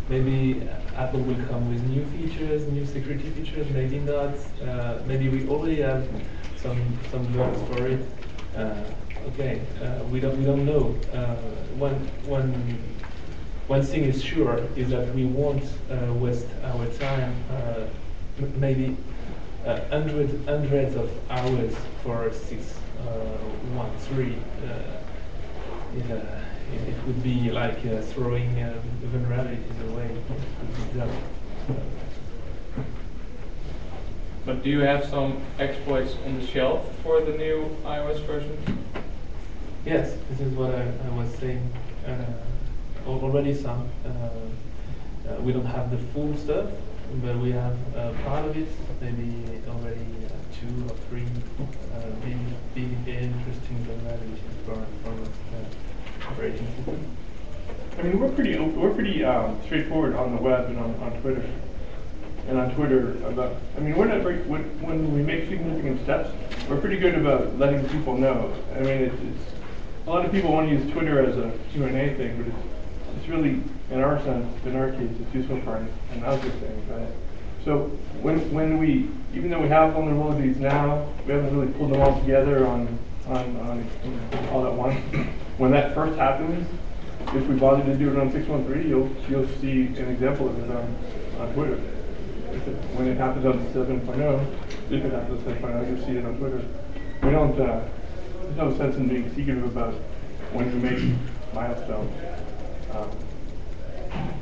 maybe Apple will come with new features, new security features. Maybe not. Maybe we already have some bugs for it. Okay, we don't know. One thing is sure is that we won't waste our time. Maybe hundreds of hours for 6.1.3. It would be like throwing vulnerabilities away. It could be done. But do you have some exploits on the shelf for the new iOS version? Yes, this is what I was saying. Already some. We don't have the full stuff, but we have part of it. Maybe already 2 or 3 big interesting vulnerabilities for operating system. I mean, we're pretty straightforward on the web and on Twitter. And on Twitter, we're not very, when we make significant steps, we're pretty good about letting people know. I mean, it's a lot of people want to use Twitter as a Q&A thing, but it's really, in our case, it's useful for another thing, right? So when we, even though we have vulnerabilities now, we haven't really pulled them all together on all at once. When that first happens, if we bother to do it on 6.1.3, you'll see an example of it on Twitter. When it happens on 7.0, if it happens on 7.0, you'll see it on Twitter. We don't. There's no sense in being secretive about when we make milestones.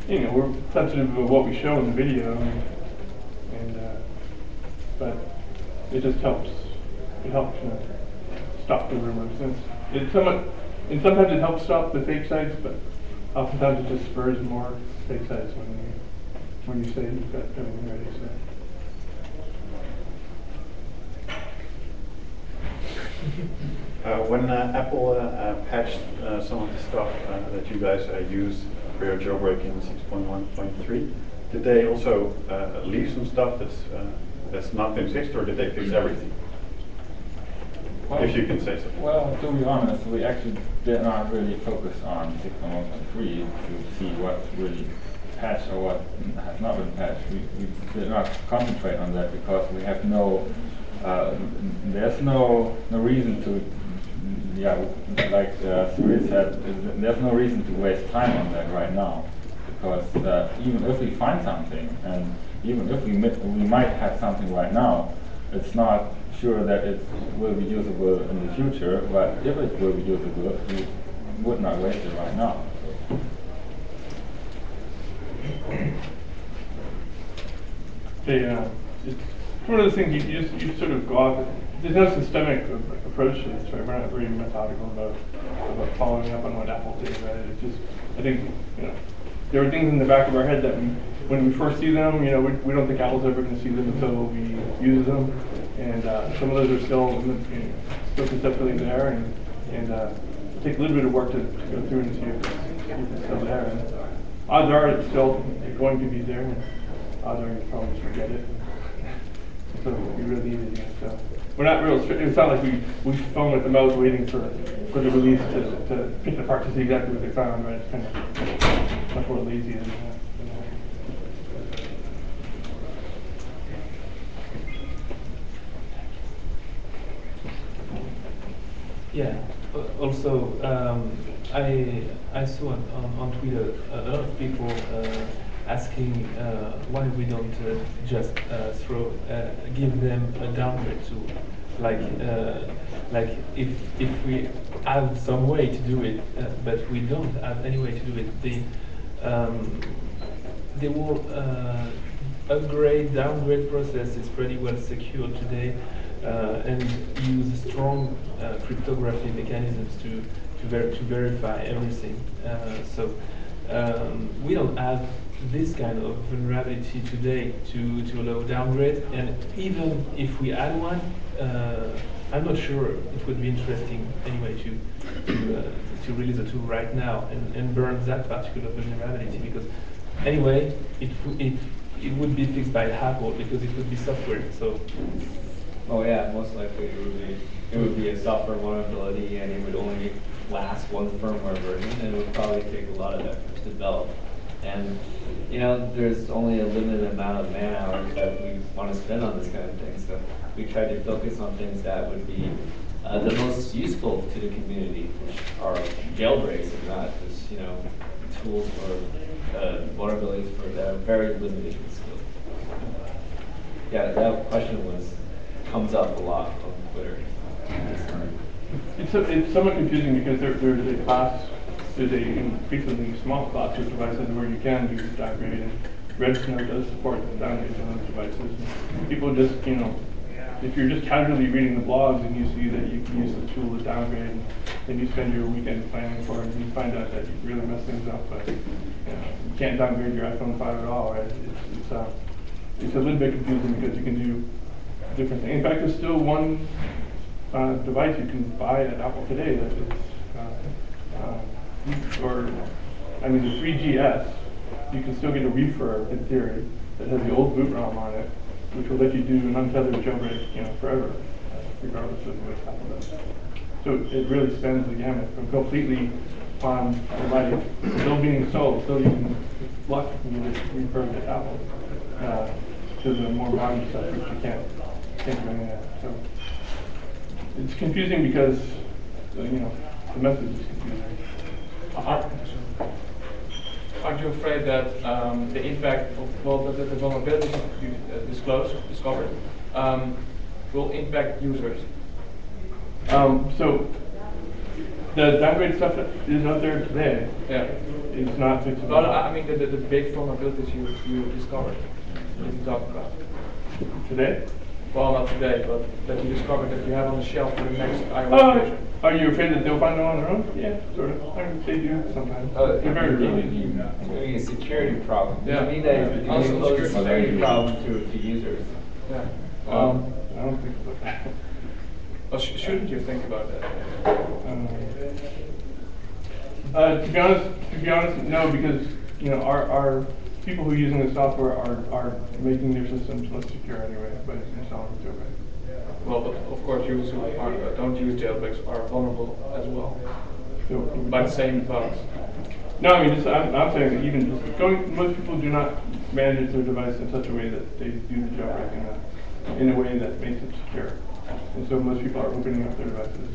We're sensitive of what we show in the video, but it just helps. It helps stop the rumors. And sometimes it helps stop the fake sites, but oftentimes it just spurs more fake sites when you say you've got everything ready. When Apple patched some of the stuff that you guys use for your jailbreak in 6.1.3, did they also leave some stuff that's not been fixed, or did they fix everything? Well, if you can say so. Well, to be honest, we actually did not really focus on 6.1.3 to see what's really patched or what has not been patched. We did not concentrate on that because we have there's no reason to, like Cyril said, there's no reason to waste time on that right now, because even if we find something, and even if we might have something right now, it's not sure that it will be usable in the future, but if it will be usable, we would not waste it right now. It's one of those things you sort of go off. There's no systemic approach to this, right? We're not very methodical about following up on what Apple did, right? It's just, I think, there are things in the back of our head that when we first see them, we don't think Apple's ever going to see them until we use them, and some of those are still conceptually there, and take a little bit of work to go through and see if it's still there. And odds are it's still going to be there, and odds are you probably just forget it. So it'd be really easy. So we're not real strict. It's not like we foam at the mouth waiting for the release to pick apart to see exactly what they found, right? It's kind of much more lazy than that. Yeah. Also, I saw on Twitter a lot of people asking why we don't just give them a downgrade tool, like if we have some way to do it, but we don't have any way to do it. The whole downgrade process is pretty well secured today, and use strong cryptography mechanisms to verify everything. So we don't have this kind of vulnerability today to allow downgrade, and even if we add one, I'm not sure it would be interesting anyway to release a tool right now and burn that particular vulnerability, because anyway it would be fixed by Apple because it would be software. So. Oh yeah, most likely it would be a software vulnerability, and it would only last one firmware version, and it would probably take a lot of effort to develop. And you know, there's only a limited amount of man hours that we want to spend on this kind of thing. So we try to focus on things that would be the most useful to the community, which are jailbreaks and not just, you know, tools for vulnerabilities for that are very limited in scope. Yeah, that question comes up a lot on Twitter. It's somewhat confusing because there's a class, there's a increasingly small class of devices where you can do downgrade, and Red Snow does support downgrades on those devices. And people just, you know, if you're just casually reading the blogs and you see that you can use the tool to downgrade, and you spend your weekend planning for it, and you find out that you really mess things up, but you know, you can't downgrade your iPhone 5 at all, right? It's a little bit confusing because you can do different things. In fact, there's still one device you can buy at Apple today that is, the 3GS, you can still get a refurb in theory that has the old boot ROM on it, which will let you do an untethered jailbreak, you know, forever, regardless of what Apple does. So it really spans the gamut from completely on provided, still being sold, still using luck and get it refurbed at Apple, to the more modern stuff which you can't do any of that. So it's confusing because you know, the message is confusing. Aren't you afraid that the impact of, well, the vulnerabilities you discovered will impact users? So the downgrade stuff that is out there today, yeah, is not fixable. Well, I mean the big vulnerabilities you discovered, that you talked about. Today? Well, not today, but that you discovered that you have on the shelf for the next iOS version. Are you afraid that they'll find them on their own? Yeah, sort of. I mean, they do sometimes. They're very early. It's going to be a security problem. Yeah. To me, that Also pose a security security problem to users. Yeah. I don't think about that. Well, shouldn't you think about that? To be honest, no, because you know our people who are using the software are making their systems less secure anyway by installing jailbreak. Well, but of course, users who don't use jailbreaks are vulnerable as well So, by the same bugs. no, I mean, I'm saying that even just going, most people do not manage their device in such a way that they do the jailbreak in a way that makes it secure. And so most people are opening up their devices.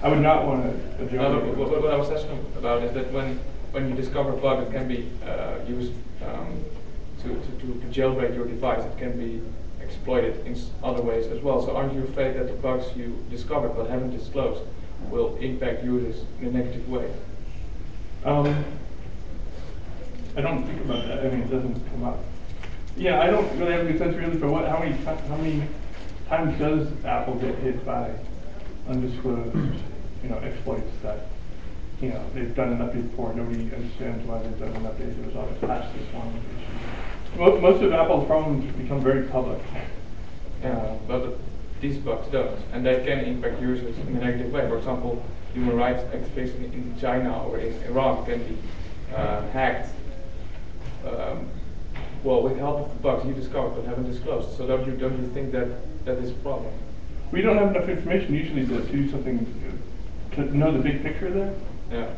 I would not want a jailbreak. What I was asking about is that when you discover a bug that can be used to jailbreak your device, it can be exploited in other ways as well. So aren't you afraid that the bugs you discovered but haven't disclosed will impact users in a negative way? I don't think about that. I mean, it doesn't come up. Yeah, I don't really have a good sense really for how many times does Apple get hit by undisclosed, you know, exploits that, you know, they've done an update before. Nobody understands why they've done an update. It was always patched this one issue. Most of Apple's problems become very public. But these bugs don't, and they can impact users in a negative way. For example, human rights activists in China or in Iran can be hacked. Well, with help of the bugs you discovered but haven't disclosed. So don't you think that is a problem? We don't have enough information usually to do something to know the big picture there. Yeah.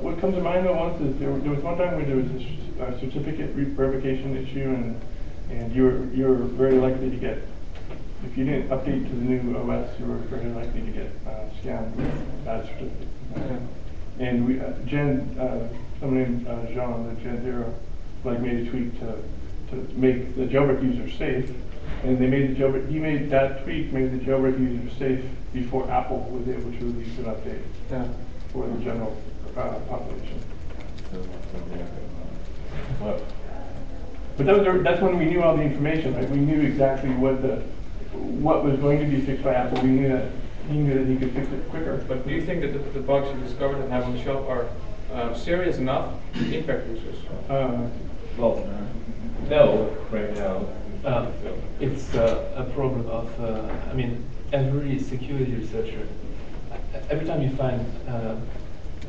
What comes to mind though once is there was one time where there was a certificate verification issue, and you were very likely to get, if you didn't update to the new OS, you were very likely to get scammed with bad certificate. Yeah. And we someone named Jean, the Gen Zero, made a tweak to make the jailbreak user safe, and they made the jailbreak. He made that tweak made the jailbreak user safe before Apple was able to release an update for the general population. But that's when we knew all the information. Right? We knew exactly what was going to be fixed by Apple. We knew that he could fix it quicker. But do you think that the bugs you discovered and have on the shelf are serious enough to impact users? Well, no, right now. It's a problem of, I mean, every security researcher, every time you find a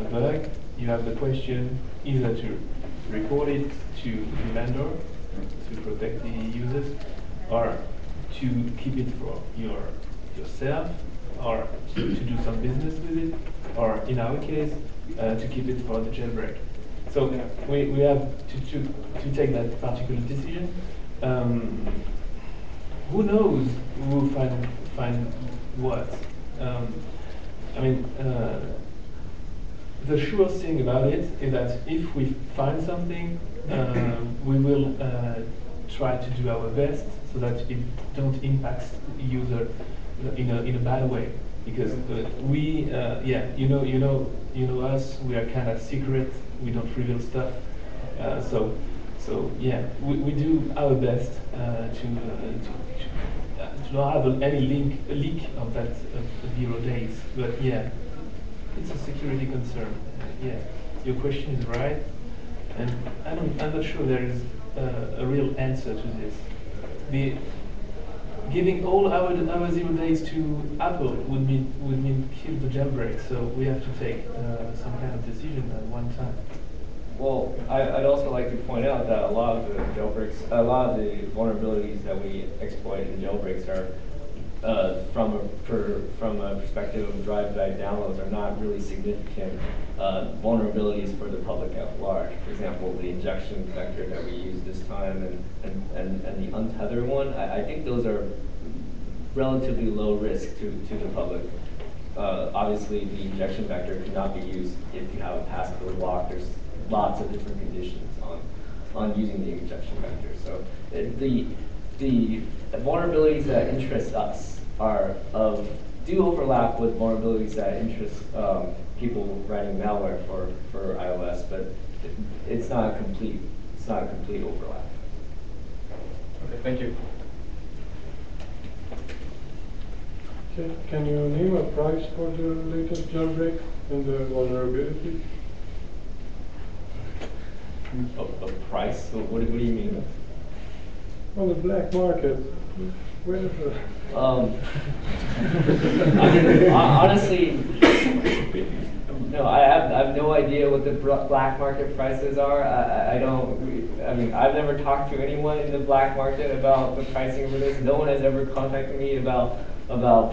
bug, you have the question either to report it to the vendor to protect the users, or to keep it for yourself, or to do some business with it, or in our case, to keep it for the jailbreak. So Yeah. we have to take that particular decision. Who knows who will find what? I mean, the sure thing about it is that if we find something, we will try to do our best so that it don't impact the user in a bad way. Because we, yeah, you know us. We are kind of secret. We don't reveal stuff. So yeah, we do our best to not have any leak of that 0 days. But yeah, it's a security concern. Yeah, your question is right, and I'm not sure there is a real answer to this. Giving all our 0 days to Apple would mean kill the jailbreak. So we have to take some kind of decision at one time. Well, I'd also like to point out that a lot of the vulnerabilities that we exploit in jailbreaks are from a perspective of drive-by downloads are not really significant vulnerabilities for the public at large. For example, the injection vector that we used this time and the untether one, I think those are relatively low risk to the public. Obviously, the injection vector cannot be used if you have a passcode lock. There's lots of different conditions on using the injection vector. So the vulnerabilities that interest us do overlap with vulnerabilities that interest people writing malware for iOS, but it's not a complete overlap. Okay, thank you. Okay, can you name a price for the latest jailbreak and the vulnerability? A price? What do you mean? On the black market, where is the... Honestly, no, I have no idea what the black market prices are. I mean, I've never talked to anyone in the black market about the pricing of this. No one has ever contacted me about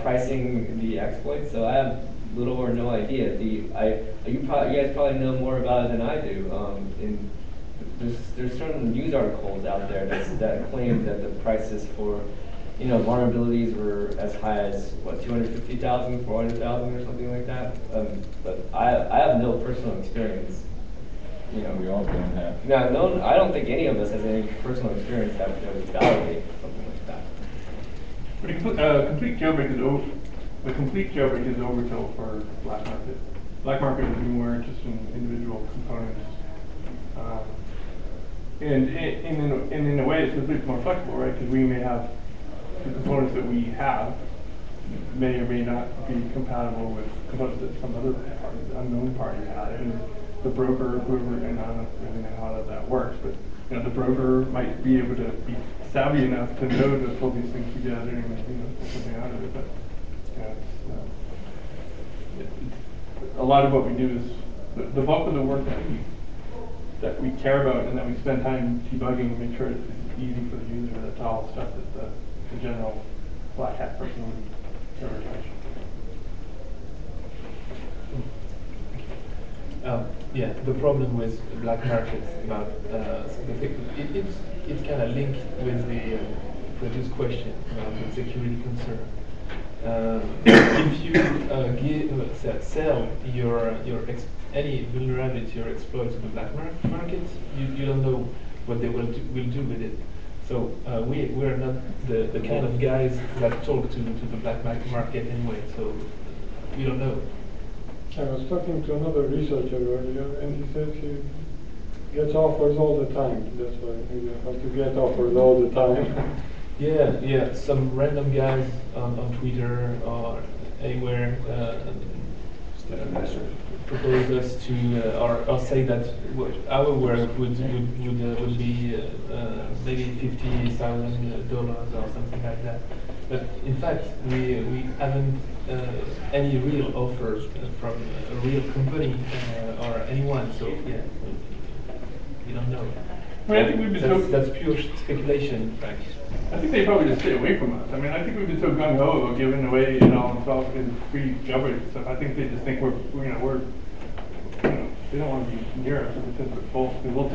pricing the exploits, so I have little or no idea. You guys probably know more about it than I do. There's certain news articles out there that claim that the prices for vulnerabilities were as high as what, 250,000, 400,000 or something like that. But I have no personal experience. We all don't have. Yeah, no, I don't think any of us has any personal experience that would validate something like that. But a complete jailbreak is overkill for black market. Black market would be more interested in individual components. And in a way, it's more flexible, right? Because we may have the components that we have may or may not be compatible with components that some other party, unknown party had. And the broker, whoever, and I don't really know how that works, but the broker might be able to be savvy enough to know to pull these things together and pull something out of it. But a lot of what we do is the bulk of the work that we care about and that we spend time debugging to make sure it's easy for the user. That's all stuff that the general black hat person would never touch. Yeah, the problem with black markets about it's kind of linked with the previous question about the security concern. If you sell any vulnerability or exploit to the black market, you don't know what they will do with it. So we're not the kind of guys that talk to the black market anyway. So we don't know. I was talking to another researcher earlier, and he said he gets offers all the time. That's why you have to get offers all the time. Yeah. Some random guys on Twitter or anywhere propose us to or say that our work would be maybe $50,000 or something like that. But in fact, we haven't any real offers from a real company or anyone. So yeah, we don't know. I mean, I think we've been that's pure speculation, in fact. I think they probably just stay away from us. I mean, I think we've been so gung ho about giving away free jailbreak stuff. I think they just think we're they don't want to be near us if it's input full. Because we'll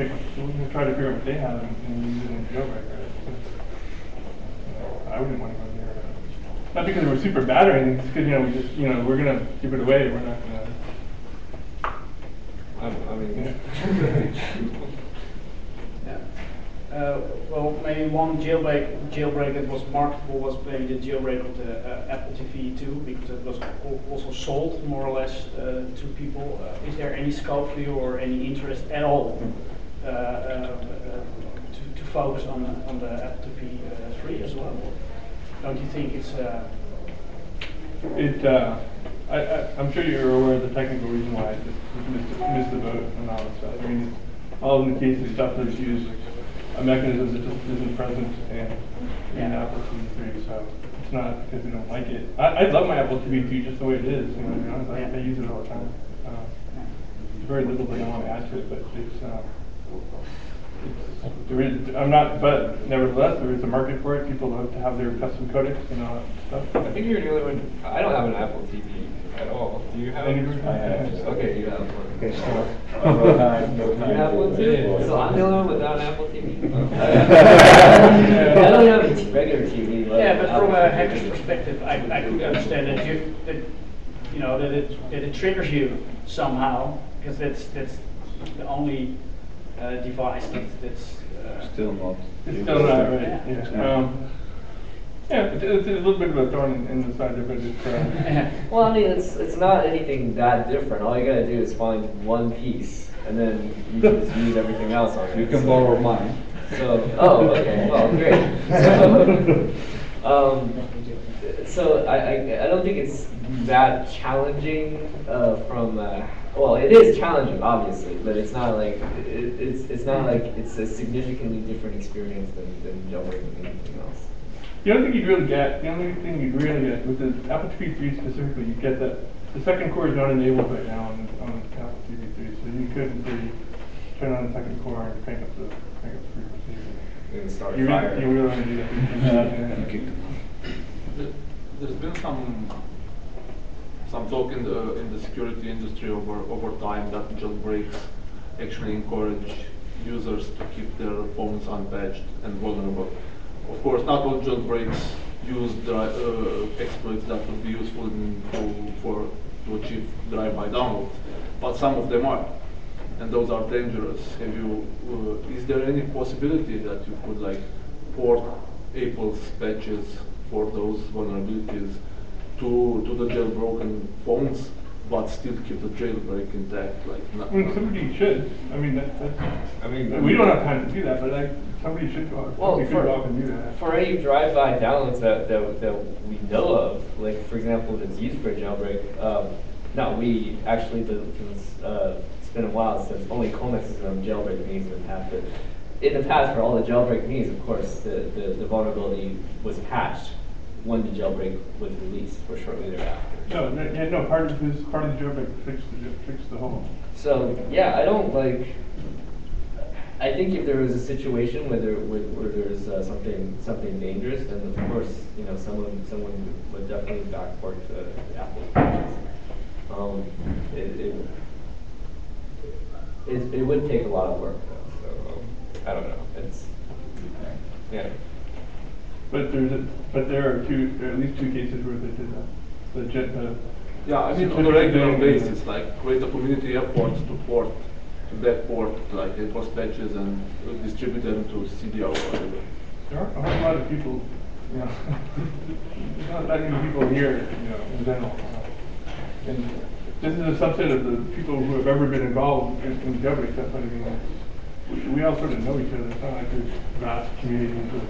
try to figure out what they have and use it in jailbreak. Right? I wouldn't want to go near it. Not because we're super bad or anything, it's because we just we're gonna give it away. We're not gonna. I mean. Yeah. Well, maybe one jailbreak that was marketable was maybe the jailbreak of the Apple TV 2, because it was also sold more or less to people. Is there any scope for you or any interest at all to focus on the Apple TV 3 as well? Don't you think it's? I'm sure you're aware of the technical reason why it missed the vote and all that stuff. I mean, all in the cases stuff that's used a mechanism that just isn't present in Apple TV 3, so it's not because we don't like it. I love my Apple TV 2 just the way it is. To be honest, I use it all the time. There's very little that I want to add to it, but but nevertheless, there is a market for it. People love to have their custom codecs and all that stuff. I think you're the only one. I don't have an Apple TV at all. Do you have one? I have. Okay, you have one. Okay, so No time you have one too? Yeah. So I'm the only one without an Apple TV? I don't have a regular TV. Yeah, but from a hacker's perspective, I could understand that that it triggers you somehow, because that's the only device that's still not. It's still not right. Yeah. It's a little bit of a thorn in the side there, but it's. Well, I mean, it's not anything that different. All you gotta do is find one piece, and then you can just use everything else on it. You can borrow mine. So, okay, well, great. So I don't think it's that challenging well, it is challenging, obviously, but it's not like it's not like it's a significantly different experience than jailbreaking anything else. The only thing you'd really get with the Apple TV 3 specifically, you get that the second core is not enabled right now on Apple TV 3, so you could in theory turn on the second core and crank up the frequency. And start a You fire. really want to do that. There's been some talk in the security industry over time that jailbreaks actually encourage users to keep their phones unpatched and vulnerable. Of course, not all jailbreaks use exploits that would be useful to achieve drive-by downloads, but some of them are, and those are dangerous. Is there any possibility that you could port Apple's patches for those vulnerabilities to the jailbroken phones, but still keep the jailbreak intact? Somebody should. I mean, we don't have time to do that, but somebody should go out. Well, and do that. for any drive-by downloads that we know of, like for example, that's used for a jailbreak, not we, actually, it's been a while since only Comex has done jailbreak means in the past, but in the past for all the jailbreak means, of course, the vulnerability was patched when the jailbreak was released or shortly thereafter. No, part of the jailbreak fixed the hole. So yeah, I think if there was a situation where there's something dangerous, then of course someone would definitely backport the Apple patches. It would take a lot of work though. So I don't know. Yeah. But there are at least two cases where they did that. Yeah, I mean on a regular basis, create a community effort to port to that port, Apple's patches and distribute them to CDR or whatever. There aren't a whole lot of people, there's not that many people here, in general. And this is a subset of the people who have ever been involved in jailbreak stuff. I mean, we all sort of know each other. It's not like there's vast communities of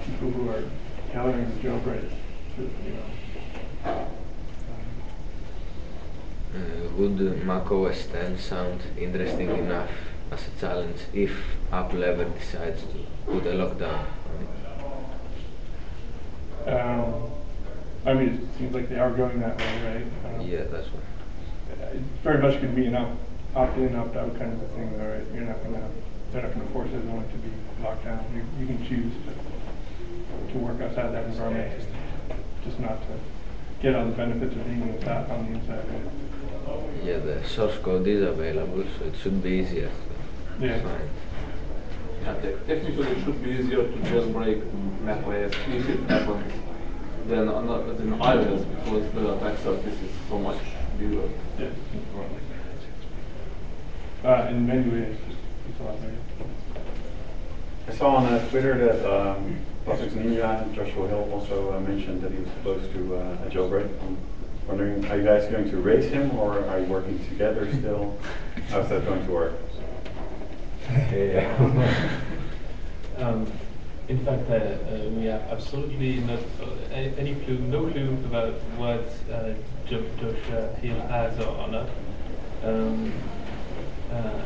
people who are tailoring the jailbreak. Would macOS 10 sound interesting enough as a challenge if Apple ever decides to put a lockdown on it? I mean, it seems like they are going that way, right? Yeah, that's what. It very much could be an opt-in, opt-out kind of a thing, though, right? They're not gonna force everyone to be locked down. You can choose to work outside that environment, just not to get all the benefits of being on the inside, right? yeah, the source code is available, so it should be easier to Yeah. find. Technically, it should be easier to jailbreak macOS if it happens than on iOS, because the attack surface is so much bigger. Yeah. In many ways, it's a lot better. I saw on Twitter that Patrick's Ninja and Joshua Hill also mentioned that he was close to a jailbreak. I'm wondering, are you guys going to race him, or are you working together still? How's that going to work? In fact, we have absolutely not any clue, no clue about what Joshua Hill has or not.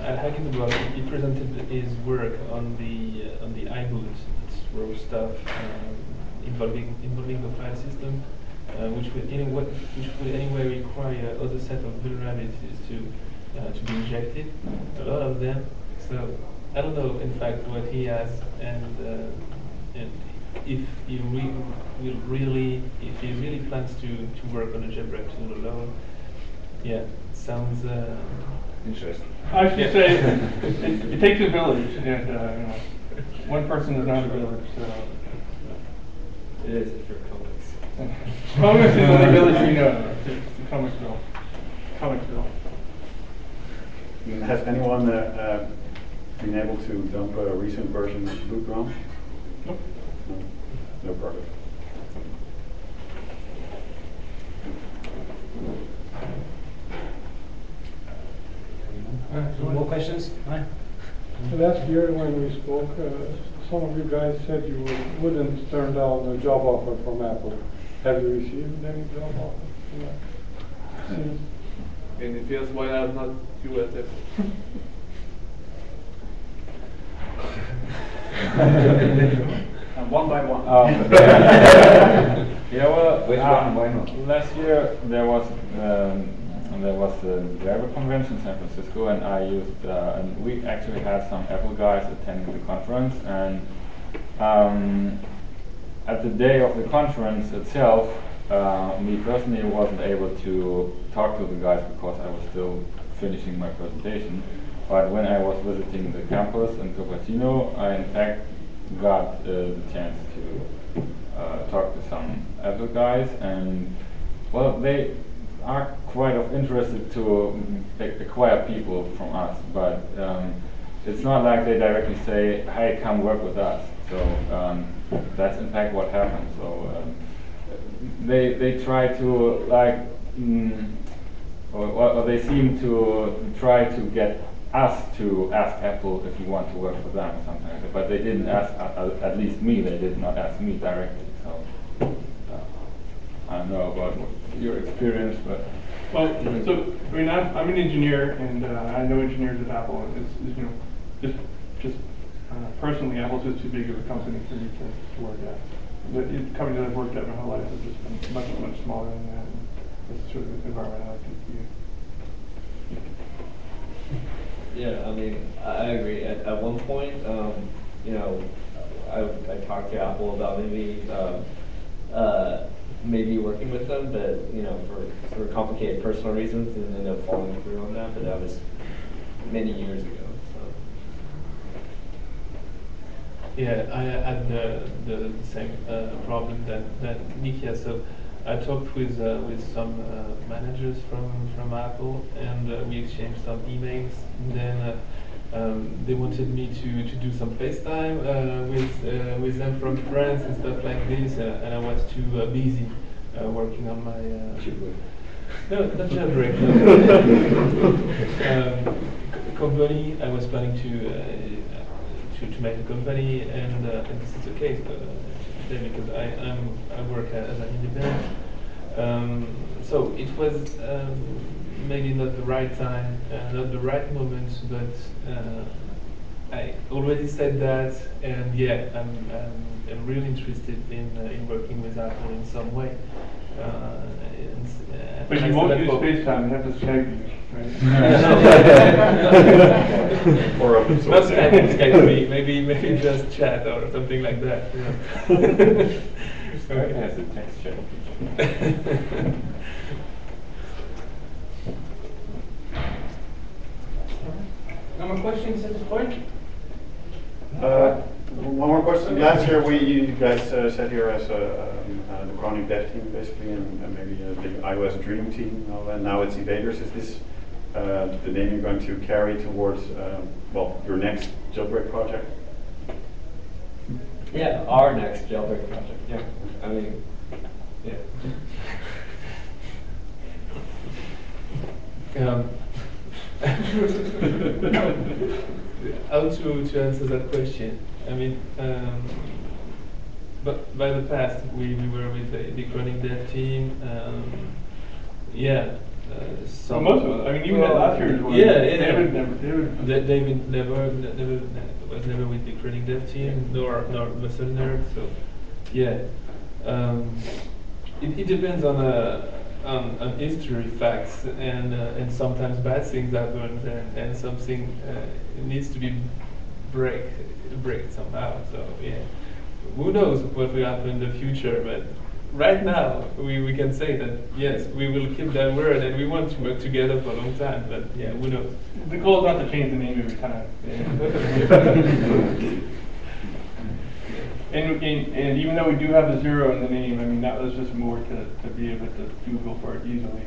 At Hacking the Block, he presented his work on the iMood, it's raw stuff involving the file system, which would anyway require other set of vulnerabilities to be injected, a lot of them. So I don't know, in fact, what he has, and if he really plans to work on a jailbreak tool alone. Yeah, sounds Interesting. I should say it takes a village, and one person is not a village. So It is for comics. comics is the only village we know. It's the Comicsville. Comicsville. Has anyone been able to dump a recent version of boot ROM? Nope. No problem. More questions? Hi. Last year when we spoke, some of you guys said you wouldn't turn down a job offer from Apple. Have you received any job offers from Apple? And if yes, why are not you at Apple? One by one. Yeah, well, Which one? Why not? last year there was the Java convention in San Francisco, and I used and we actually had some Apple guys attending the conference, and at the day of the conference itself, me personally wasn't able to talk to the guys because I was still finishing my presentation. But when I was visiting the campus in Cupertino, I in fact got the chance to talk to some Apple guys, and well, they are quite interested to acquire people from us, but it's not like they directly say, "Hey, come work with us." So that's in fact what happened. So they try to or they seem to try to get us to ask Apple if you want to work for them or something like that. But they didn't ask, at least me, they did not ask me directly. So I don't know about your experience, but Well, so I mean, I'm an engineer, and I know engineers at Apple. It's just personally, Apple's just too big of a company for me to work at. The company that I've worked at my whole life has just been much smaller than that. And that's sort of the environment I like to be in. Yeah, I mean, I agree. At one point, you know, I talked to Apple about maybe working with them, but you know, for complicated personal reasons, didn't end up following through on that. But that was many years ago. So. Yeah, I had the same problem that Nick has. So I talked with some managers from Apple, and we exchanged some emails. And then they wanted me to do some FaceTime with them from France and stuff like this, and I was too busy working on my no, not jailbreak. Company. I was planning to make a company, and this is the case today because I work as an independent. So it was maybe not the right time, not the right moment, but I already said that, and yeah, I'm really interested in working with Apple in some way. But you won't use FaceTime, you have to Skype me, right? Or open source. Not Skype me, maybe just chat or something like that. Yeah. Skype has a text chat feature. No more questions at this point? One more question. Last year, you guys sat here as the chronic dev team, basically, and maybe the iOS Dream team, and now it's Evaders. Is this the name you're going to carry towards well, your next jailbreak project? Yeah, our next jailbreak project. Yeah, I mean, yeah. How to answer that question? I mean, but by the past we were with the chronic dev team. Yeah. So most of it. I mean, even that last year's one. Yeah, David never was never with the chronic dev team, nor muscle nerd. So, yeah, it depends on history, facts, and sometimes bad things happen, and something needs to be break somehow. So yeah, who knows what will happen in the future? But right now, we can say that yes, we will keep that word, and we want to work together for a long time. But yeah, who knows? The goal is not to change the name every time. And even though we do have the 0 in the name, I mean, that was just more to be able to Google for it easily.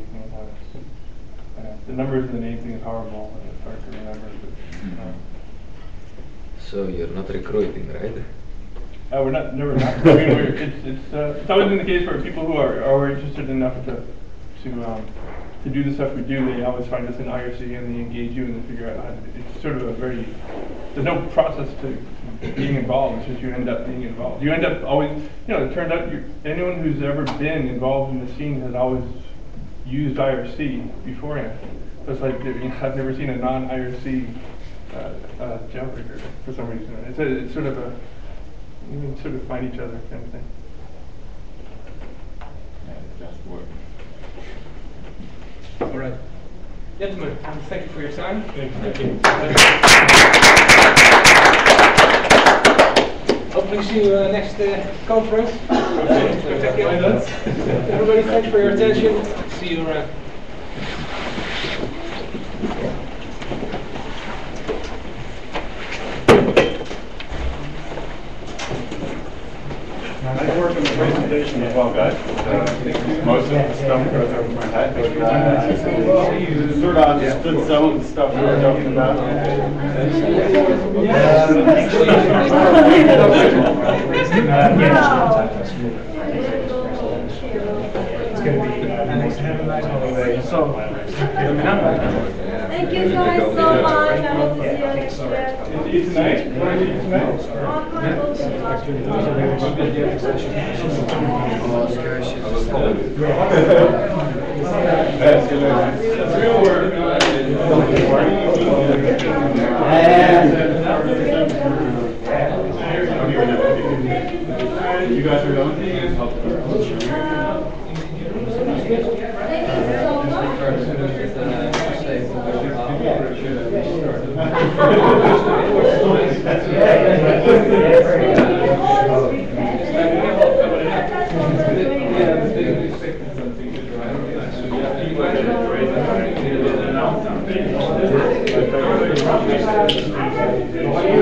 The numbers in the name thing is horrible. It's hard to remember. But, So you're not recruiting, right? we're not. Never not. I mean, it's always been the case where people who are interested enough to do the stuff we do, they always find us in IRC and they engage you and they figure out how to. It's sort of a very. There's no process to being involved. It's just you end up being involved. You end up always. It turns out anyone who's ever been involved in the scene has always used IRC beforehand. So it's like I've never seen a non-IRC jailbreaker for some reason. It's sort of a. You can sort of find each other kind of thing. Yeah, it just works. All right. Gentlemen, thank you for your time. Thank you. Hopefully see you next conference. Everybody, thanks for your attention. See you around. Nice work on the presentation as well, guys. Most of the stuff goes over my head, but you sort of understood some of the stuff we were talking about. It's going to be nice to have a nice holiday. So, thank you guys so much. I hope to see you next year. Eat tonight? Want to eat tonight? Real word. You guys are going? Thank you.